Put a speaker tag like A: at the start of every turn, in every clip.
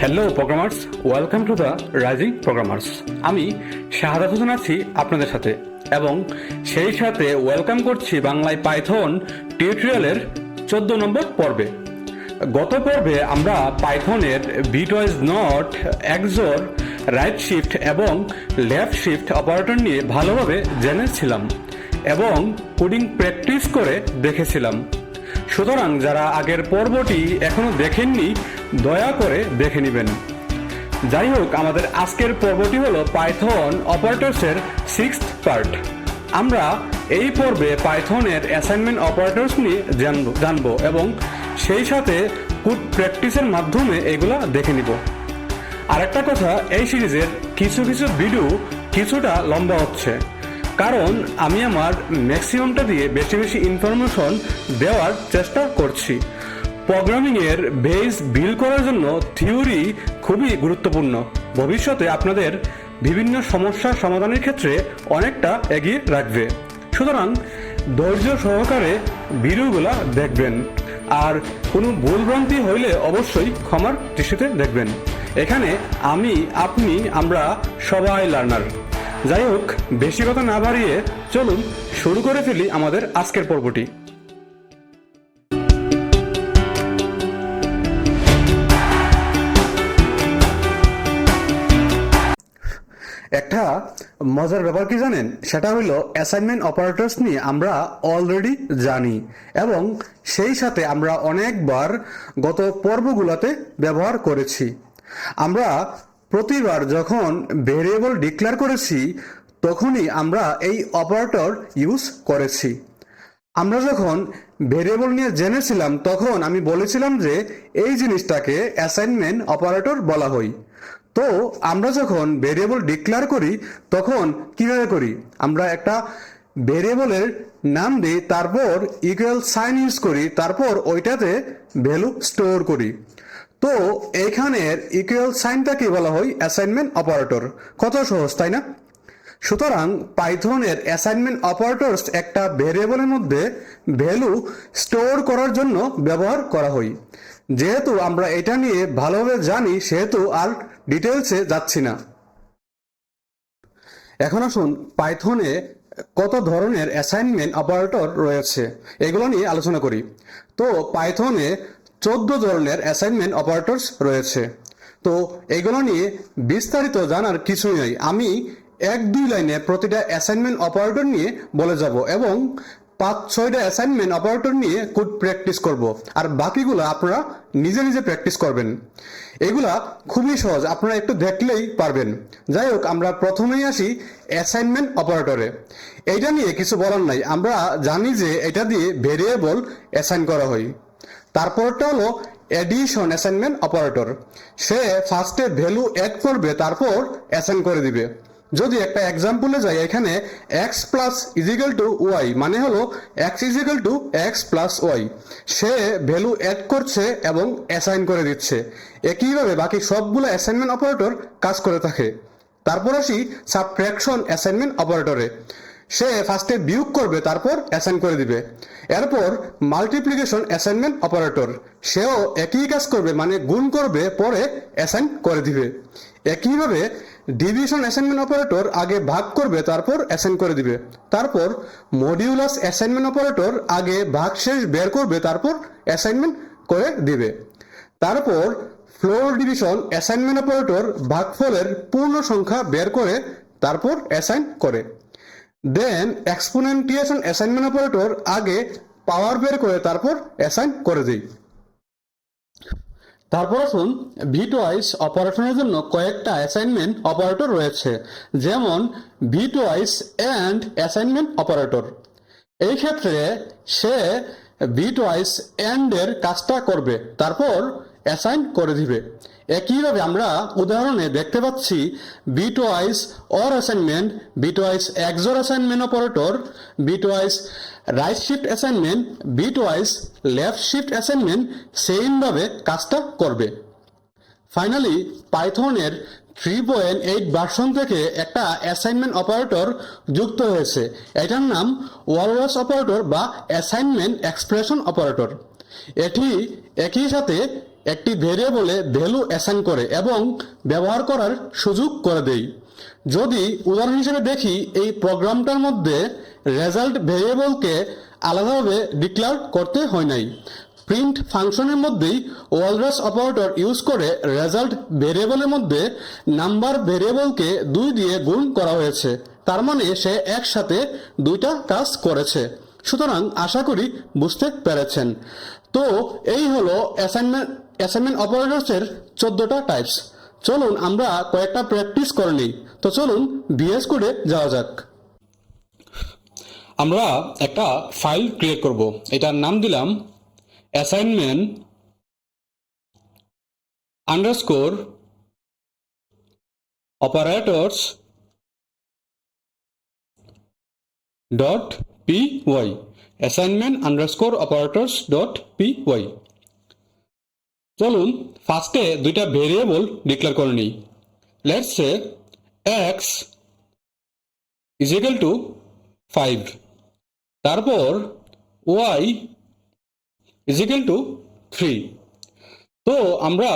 A: Hello programmers, welcome to the rising programmers. আমি শাহাদাত হোসেন আছি আপনাদের সাথে এবং সেই সাথে ওয়েলকাম করছি বাংলায় পাইথন টিউটোরিয়ালের 14 নম্বর পর্বে। গত পর্বে আমরা পাইথনের bitwise not, XOR, right shift এবং লেফট শিফট অপারেটর নিয়ে ভালোভাবে জেনেছিলাম এবং কোডিং প্র্যাকটিস করে দেখেছিলাম। সুতরাং যারা আগের পর্বটি এখনো দেখেননি দয়া করে দেখে নেবেন। যাই হোক, আমাদের আজকের পর্বটি হলো পাইথন অপারেটরসের 6th পার্ট। আমরা এই পর্বে পাইথনের অ্যাসাইনমেন্ট অপারেটরস নিয়ে জানবো এবং সেই সাথে কোড প্র্যাকটিসের মাধ্যমে এগুলা দেখে নিব। আরেকটা কথা, এই সিরিজের কিছু ভিডিও কিছুটা লম্বা হচ্ছে, কারণ আমি আমার ম্যাক্সিমামটা দিয়ে বেশি ইনফরমেশন দেওয়ার চেষ্টা করছি। প্রোগ্রামিংয়ের বেস বিল্ড করার জন্য থিওরি খুবই গুরুত্বপূর্ণ, ভবিষ্যতে আপনাদের বিভিন্ন সমস্যার সমাধানের ক্ষেত্রে অনেকটা এগিয়ে রাখবে। সুতরাং ধৈর্য সহকারে ভিডিওগুলো দেখবেন, আর কোনো ভুলভ্রান্তি হইলে অবশ্যই ক্ষমার দৃষ্টিতে দেখবেন। এখানে আমি, আপনি, আমরা সবাই লার্নার। যাই হোক, বেশি কথা না বাড়িয়ে চলুন শুরু করে ফেলি আমাদের আজকের পর্বটি। একটা মজার ব্যাপার কি জানেন, সেটা হলো অ্যাসাইনমেন্ট অপারেটরস নিয়ে আমরা অলরেডি জানি এবং সেই সাথে আমরা অনেকবার গত পর্বগুলোতে ব্যবহার করেছি। আমরা প্রতিবার যখন ভেরিয়েবল ডিক্লেয়ার করেছি তখনই আমরা এই অপারেটর ইউজ করেছি। আমরা যখন ভেরিয়েবল নিয়ে জেনেছিলাম তখন আমি বলেছিলাম যে এই জিনিসটাকে অ্যাসাইনমেন্ট অপারেটর বলা হয়। তো আমরা যখন ভেরিয়েবল ডিক্লেয়ার করি তখন কিভাবে করি, আমরা একটা ভেরিয়েবলের নাম দিই, তারপর ইকুয়াল সাইন ইউজ করি, তারপর ওইটাতে ভ্যালু স্টোর করি। তো এখানের ইকুয়াল সাইনটাকে বলা হয় অ্যাসাইনমেন্ট অপারেটর। কত সহজ, তাই না? সুতরাং পাইথনের অ্যাসাইনমেন্ট অপারেটরস একটা ভেরিয়েবলের মধ্যে ভ্যালু স্টোর করার জন্য ব্যবহার করা হয়। যেহেতু আমরা এটা নিয়ে ভালোভাবে জানি সেহেতু আর ডিটেলসে যাচ্ছি না। এখন আসুন পাইথনে কত ধরনের অ্যাসাইনমেন্ট অপারেটর রয়েছে এগুলো নিয়ে আলোচনা করি। তো পাইথনে 14 ধরনের অ্যাসাইনমেন্ট অপারেটরস রয়েছে। তো এগুলো নিয়ে বিস্তারিত জানার কিছুই নাই। আমি 1-2 লাইনে প্রতিটা অ্যাসাইনমেন্ট অপারেটর নিয়ে বলে যাব এবং 5-6টা অ্যাসাইনমেন্ট অপারেটর নিয়ে কোড প্র্যাকটিস করব, আর বাকিগুলো আপনারা নিজে প্র্যাকটিস করবেন। এগুলা খুবই সহজ, আপনারা একটু দেখলেই পারবেন। যাই হোক, আমরা প্রথমেই আসি অ্যাসাইনমেন্ট অপারেটরে। এইটা নিয়ে কিছু বলার নাই, আমরা জানি যে এটা দিয়ে ভেরিয়েবল অ্যাসাইন করা হয়। তারপরটা হলো এডিশন অ্যাসাইনমেন্ট অপারেটর। সে ফার্স্টে ভ্যালু অ্যাড করবে, তারপর অ্যাসাইন করে দিবে। যদি একটা এক্সাম্পলে যাই, এখানে x plus equal to Y মানে হলো x equal to X plus Y. সে ভ্যালু অ্যাড করছে এবং অ্যাসাইন করে দিচ্ছে। একইভাবে বাকি সবগুলো অ্যাসাইনমেন্ট অপারেটর কাজ করে থাকে। তারপর আসি সাবট্রাকশন অ্যাসাইনমেন্ট অপারেটরে। সে ফার্স্টে বিয়োগ করবে, তারপর অ্যাসাইন করে দিবে। এরপর মাল্টিপ্লিকেশন অ্যাসাইনমেন্ট অপারেটর, সেও একই কাজ করবে, মানে গুণ করবে, পরে অ্যাসাইন করে দিবে। একইভাবে ডিভিশন অ্যাসাইনমেন্ট অপারেটর আগে ভাগ করবে, তারপর অ্যাসাইন করে দিবে। তারপর মডিউলাস অ্যাসাইনমেন্ট অপারেটর আগে ভাগশেষ বের করবে, তারপর অ্যাসাইনমেন্ট করে দিবে। তারপর ফ্লোর ডিভিশন অ্যাসাইনমেন্ট অপারেটর ভাগফলের পূর্ণ সংখ্যা বের করে তারপর অ্যাসাইন করে। দেন এক্সপোনেন্টিয়েশন অ্যাসাইনমেন্ট অপারেটর আগে পাওয়ার বের করে তারপর অ্যাসাইন করে দেয়। তারপর আসুন বিটওয়াইজ অপারেশনের জন্য কয়েকটা অ্যাসাইনমেন্ট অপারেটর রয়েছে, যেমন বিটওয়াইজ এন্ড অ্যাসাইনমেন্ট অপারেটর। এই ক্ষেত্রে সে বিটওয়াইজ এন্ড এর কাজটা করবে, তারপর অ্যাসাইন করে দিবে। একইভাবে আমরা উদাহরণে দেখতে পাচ্ছি bitwise or assignment, bitwise XOR assignment operator, bitwise right shift assignment, bitwise left shift assignment সেইমভাবে কাজটা করবে। ফাইনালি পাইথনের 3.8 ভার্সন থেকে একটা অ্যাসাইনমেন্ট অপারেটর যুক্ত হয়েছে। এটার নাম ওয়ালরাস অপারেটর বা অ্যাসাইনমেন্ট এক্সপ্রেশন অপারেটর। এটি একই সাথে একটি ভেরিয়েবলে ভ্যালু অ্যাসাইন করে এবং ব্যবহার করার সুযোগ করে দেই। যদি উদাহরণ হিসেবে দেখি, এই প্রোগ্রামটার মধ্যে রেজাল্ট ভেরিয়েবলকে আলাদাভাবে ডিক্লেয়ার করতে হয় নাই। প্রিন্ট ফাংশনের মধ্যেই ওয়ালরাস অপারেটর ইউজ করে রেজাল্ট ভেরিয়েবলের মধ্যে নাম্বার ভেরিয়েবলকে 2 দিয়ে গুণ করা হয়েছে। তার মানে সে একসাথে দুইটা কাজ করেছে। সুতরাং আশা করি বুঝতে পেরেছেন। তো এই হলো অ্যাসাইনমেন্ট অপারেটরসের 14টা টাইপস। চলুন আমরা কয়েকটা প্র্যাকটিস করে নিই। তো চলুন ভিএস কোডে যাওয়া যাক। আমরা একটা ফাইল ক্রিয়েট করব। এটার নাম দিলাম assignment underscore operators dot P Y, assignment underscore operators dot P Y. চলুন ফার্স্টে দুইটা ভেরিয়েবল ডিক্লেয়ার করে নিই। Let's say x is equal to 5, তারপর y ইজ ইকুয়াল টু 3। তো আমরা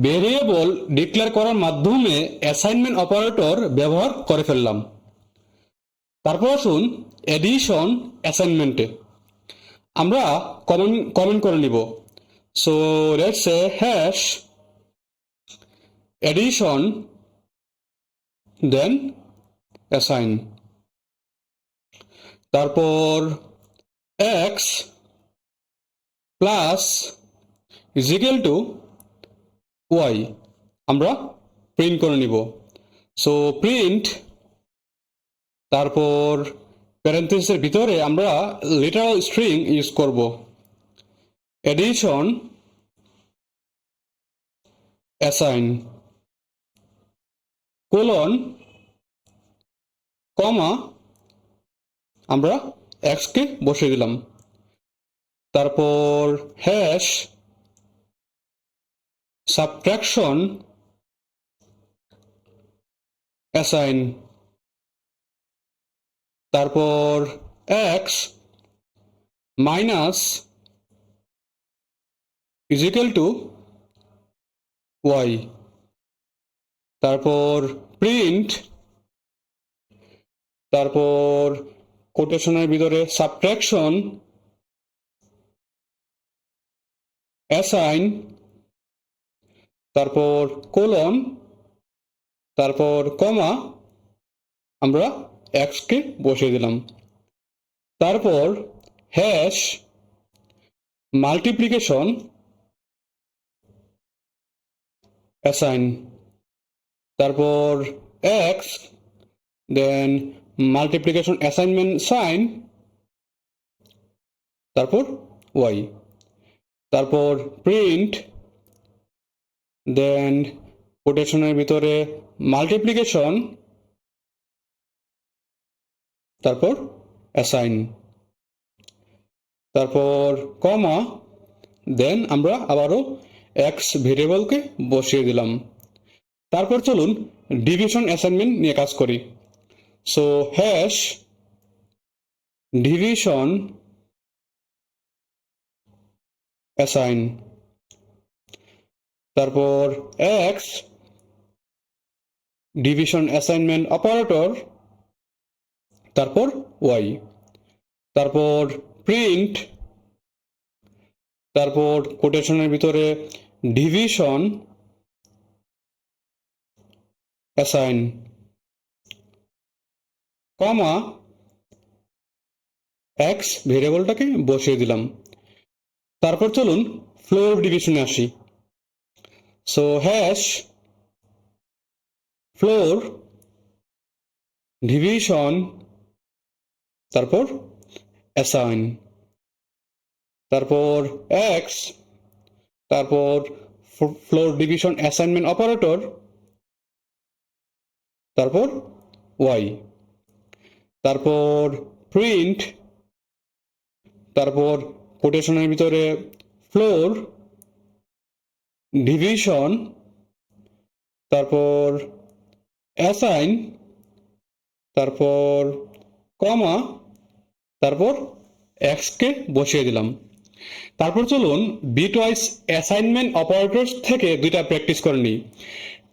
A: ভেরিয়েবল ডিক্লেয়ার করার মাধ্যমে অ্যাসাইনমেন্ট অপারেটর ব্যবহার করে ফেললাম। তারপর আসুন এডিশন অ্যাসাইনমেন্টে আমরা কমেন্ট করে নিব। So let's say hash addition then assign, তারপর x plus is equal to y আমরা প্রিন্ট করে নিব। সো প্রিন্ট, তারপর প্যারেন্থেসিসের ভিতরে আমরা লিটারাল স্ট্রিং ইউজ করব। এডিশন অ্যাসাইন কোলন কমা আমরা x কে বসিয়ে দিলাম, তারপর হ্যাশ সাবট্রাকশন অ্যাসাইন, তারপর x minus is equal to y, তারপর প্রিন্ট, তারপর কোটেশনের ভিতরে সাবট্রাকশন অ্যাসাইন, তারপর কোলন, তারপর কমা আমরা x কে বসিয়ে দিলাম, তারপর হ্যাশ মাল্টিপ্লিকেশন অ্যাসাইন, তারপর x দেন মাল্টিপ্লিকেশন অ্যাসাইনমেন্ট সাইন, তারপর y, তারপর প্রিন্ট দেন কোটেশনের ভিতরে মাল্টিপ্লিকেশন, তারপর অ্যাসাইন, তারপর কমা দেন আমরা আবারও x ভেরিয়েবলকে বসিয়ে দিলাম। তারপর চলুন ডিভিশন অ্যাসাইনমেন্ট নিয়ে কাজ করি। সো হ্যাশ ডিভিশন অ্যাসাইন, তারপর x ডিভিশন অ্যাসাইনমেন্ট অপারেটর, তারপর y, তারপর প্রিন্ট, তারপর কোটেশনের ভিতরে ডিভিশন অ্যাসাইন কমা x ভেরিয়েবলটাকে বসিয়ে দিলাম। তারপর চলুন ফ্লোর ডিভিশনে আসি। সো হ্যাশ ফ্লোর ডিভিশন, তারপর অ্যাসাইন, তারপর x, তারপর ফ্লোর ডিভিশন অ্যাসাইনমেন্ট অপারেটর, তারপর y, তারপর প্রিন্ট, তারপর কোটেশনের ভিতরে ফ্লোর ডিভিশন, তারপর অ্যাসাইন, তারপর কমা, তারপর x কে বসিয়ে দিলাম। তারপর চলুন বিটওয়াইজ অ্যাসাইনমেন্ট অপারেটরস থেকে দুইটা প্র্যাকটিস করে নিই।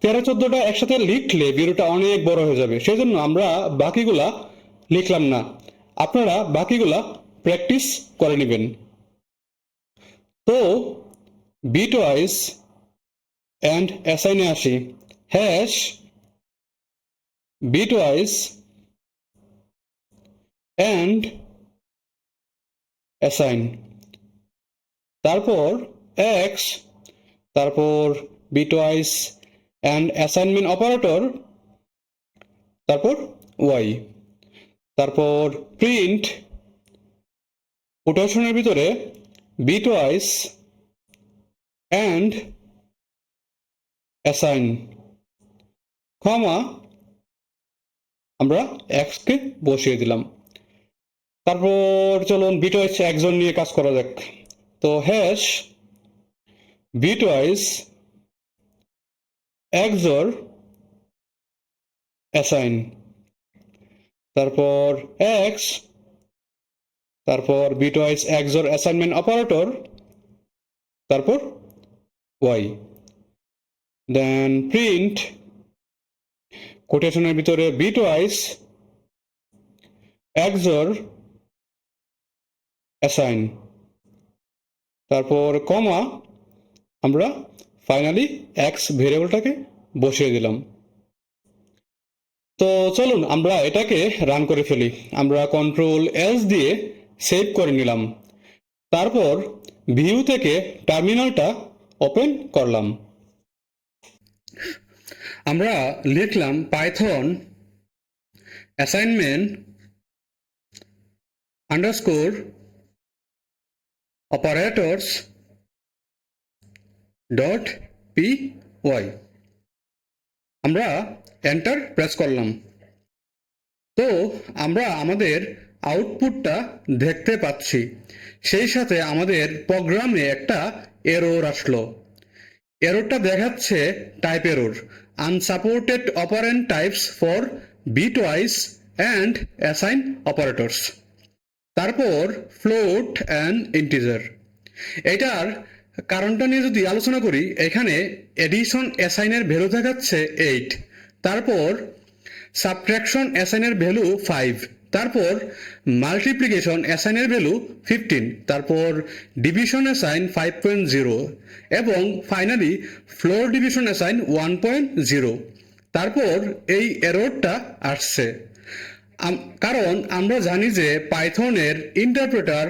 A: 13-14টা একসাথে লিখলে ভিডিওটা অনেক বড় হয়ে যাবে, সেই জন্য আমরা বাকিগুলা লিখলাম না, আপনারা বাকিগুলা প্র্যাকটিস করে নেবেন। তো বিটওয়াইজ অ্যান্ড অ্যাসাইনে আসি। হ্যাশ বিটওয়াইজ অ্যান্ড অ্যাসাইন, তারপর এক্স, তারপর বিটওয়াইজ অ্যান্ড অ্যাসাইনমেন্ট অপারেটর, তারপর ওয়াই, তারপর প্রিন্ট কোটেশনের ভিতরে বিটওয়াইজ অ্যান্ড অ্যাসাইন, কমা আমরা এক্সকে বসিয়ে দিলাম। তারপর চলুন বিটওয়াইজ একজন নিয়ে কাজ করা যাক। তো হ্যাশ বিটওয়াইজ এক্সর অ্যাসাইন, তারপর এক্স, তারপর বিটওয়াইজ এক্সর অ্যাসাইনমেন্ট অপারেটর, তারপর ওয়াই, দেন প্রিন্ট কোটেশনের ভিতরে বিটওয়াইজ এক্সর অ্যাসাইন, তারপর কমা আমরা ফাইনালি এক্স ভেরিয়েবলটাকে বসিয়ে দিলাম। তো চলুন আমরা এটাকে রান করে ফেলি। আমরা কন্ট্রোল এস দিয়ে সেভ করে নিলাম, তারপর ভিউ থেকে টার্মিনালটা ওপেন করলাম। আমরা লিখলাম python assignment underscore operators dot P Y, আমরা এন্টার প্রেস করলাম। তো আমরা আমাদের আউটপুটটা দেখতে পাচ্ছি, সেই সাথে আমাদের প্রোগ্রামে একটা এরর আসলো। এররটা দেখাচ্ছে type error, unsupported operant types for bitwise and assign operators, তারপর ফ্লোট অ্যান্ড ইন্টিজার। এটার কারণটা নিয়ে যদি আলোচনা করি, এখানে এডিশন অ্যাসাইনের ভ্যালু দেখাচ্ছে 8, তারপর সাবট্রাকশন অ্যাসাইনের ভ্যালু 5, তারপর মাল্টিপ্লিকেশন অ্যাসাইনের ভ্যালু 15, তারপর ডিভিশন অ্যাসাইন 5.0 এবং ফাইনালি ফ্লোর ডিভিশন অ্যাসাইন 1.0। তারপর এই এররটা আসছে কারণ আমরা জানি যে পাইথনের interpreter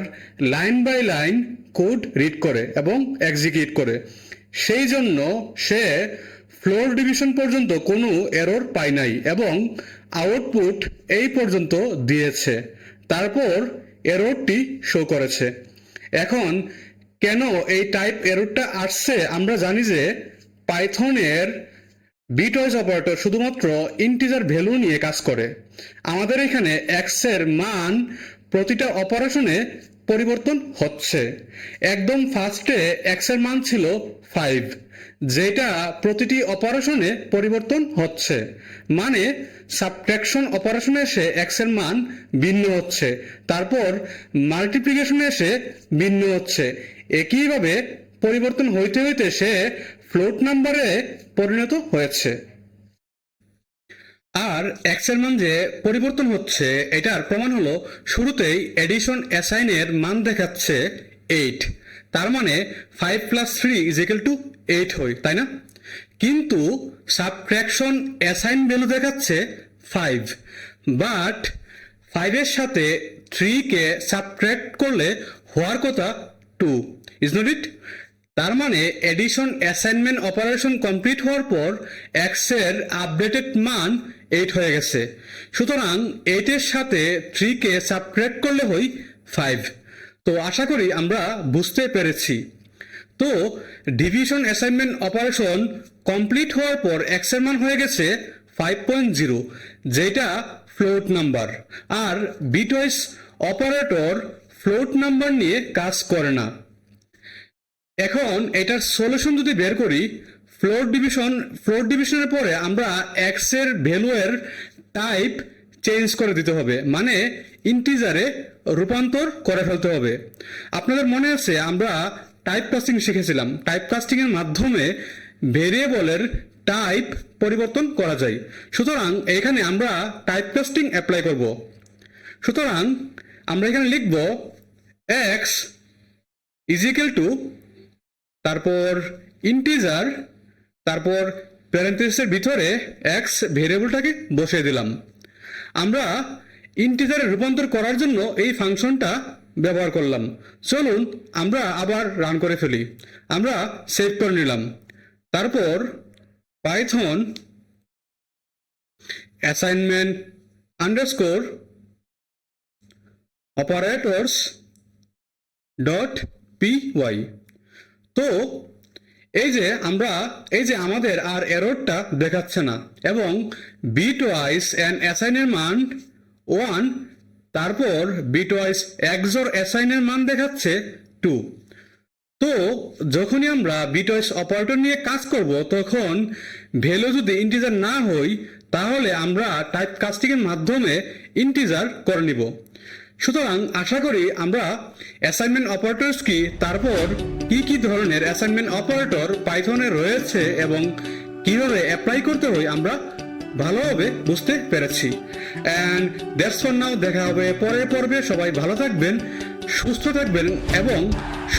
A: line by line code read করে এবং এক্সিকিউট করে, সেই জন্য সে ফ্লোর ডিভিশন পর্যন্ত কোনো এরর পায় নাই এবং আউটপুট এই পর্যন্ত দিয়েছে, তারপর এররটি শো করেছে। এখন কেন এই টাইপ এররটা আসছে, আমরা জানি যে পাইথনের বিটওয়াইজ অপারেটর শুধুমাত্র ইন্টিজার ভ্যালু নিয়ে কাজ করে। আমাদের এখানে এক্স এর মান প্রতিটা অপারেশনে পরিবর্তন হচ্ছে। একদম ফার্স্টে এক্স এর মান ছিল 5, যেটা প্রতিটি অপারেশনে পরিবর্তন হচ্ছে, মানে সাবট্রাকশন অপারেশনে এসে এক্স এর মান ভিন্ন হচ্ছে, তারপর মাল্টিপ্লিকেশনে এসে ভিন্ন হচ্ছে। একইভাবে পরিবর্তন হইতে হইতে সে ফ্লোট নাম্বারে পরিণত হয়েছে। আর এক্স এর মান যে পরিবর্তন হচ্ছে এটার প্রমাণ হলো শুরুতেই এডিশন অ্যাসাইনের মান দেখাচ্ছে 8, তার মানে 5 + 3 = 8 হয়, তাই না? কিন্তু সাবট্রাকশন অ্যাসাইন ভ্যালু দেখাচ্ছে 5, বাট 5 এর সাথে 3 কে সাবট্রাক্ট করলে হওয়ার কথা 2, ইজ নট ইট? তার মানে এডিশন অ্যাসাইনমেন্ট অপারেশন কমপ্লিট হওয়ার পর এক্স এর আপডেটেড মান 8 হয়ে গেছে, সুতরাং 8 এর সাথে 3 কে সাবট্রাক্ট করলে হয় 5। তো আশা করি আমরা বুঝতে পেরেছি। তো ডিভিশন অ্যাসাইনমেন্ট অপারেশন কমপ্লিট হওয়ার পর এক্স এর মান হয়ে গেছে 5.0, যেটা ফ্লোট নাম্বার, আর বিটওয়াইজ অপারেটর ফ্লোট নাম্বার নিয়ে কাজ করে না। এখন এটার সলিউশন যদি বের করি, ফ্লোট ডিভিশনের পরে আমরা এক্স এর ভ্যালু এর টাইপ চেঞ্জ করে দিতে হবে, মানে ইন্টিজারে রূপান্তর করে ফেলতে হবে। আপনাদের মনে আছে আমরা টাইপ কাস্টিং শিখেছিলাম। টাইপ কাস্টিং এর মাধ্যমে ভেরিয়েবলের টাইপ পরিবর্তন করা যায়। সুতরাং এখানে আমরা টাইপ কাস্টিং অ্যাপ্লাই করব। সুতরাং আমরা এখানে লিখব এক্স ইজ ইকুয়াল টু, তারপর ইন্টিজার, তারপর প্যারেন্থেসিসের ভিতরে এক্স ভেরিয়েবলটাকে বসিয়ে দিলাম। আমরা ইন্টিজারে রূপান্তর করার জন্য এই ফাংশনটা ব্যবহার করলাম। চলুন আমরা আবার রান করে ফেলি। আমরা সেভ করে নিলাম। তারপর Python assignment underscore operators dot py। তো এই যে আমাদের আর এররটা দেখাচ্ছে না, এবং বিটওয়াইজ অ্যান্ড অ্যাসাইনের মান 1, তারপর বিটওয়াইজ এক্সর অ্যাসাইনের মান দেখাচ্ছে 2। তো যখনই আমরা বিটওয়াইজ অপারেটর নিয়ে কাজ করব, তখন ভ্যালু যদি ইন্টিজার না হয়, তাহলে আমরা টাইপ কাস্টিং এর মাধ্যমে ইন্টিজার করে নিব। সুতরাং আশা করি আমরা অ্যাসাইনমেন্ট অপারেটরস কি, তারপর কি ধরনের অ্যাসাইনমেন্ট অপারেটর পাইথনে রয়েছে এবং কিভাবে অ্যাপ্লাই করতে হয় আমরা ভালোভাবে বুঝতে পেরেছি। And that's for now. দেখা হবে পরের পর্বে। সবাই ভালো থাকবেন, সুস্থ থাকবেন এবং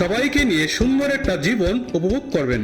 A: সবাইকে নিয়ে সুন্দর একটা জীবন উপভোগ করবেন।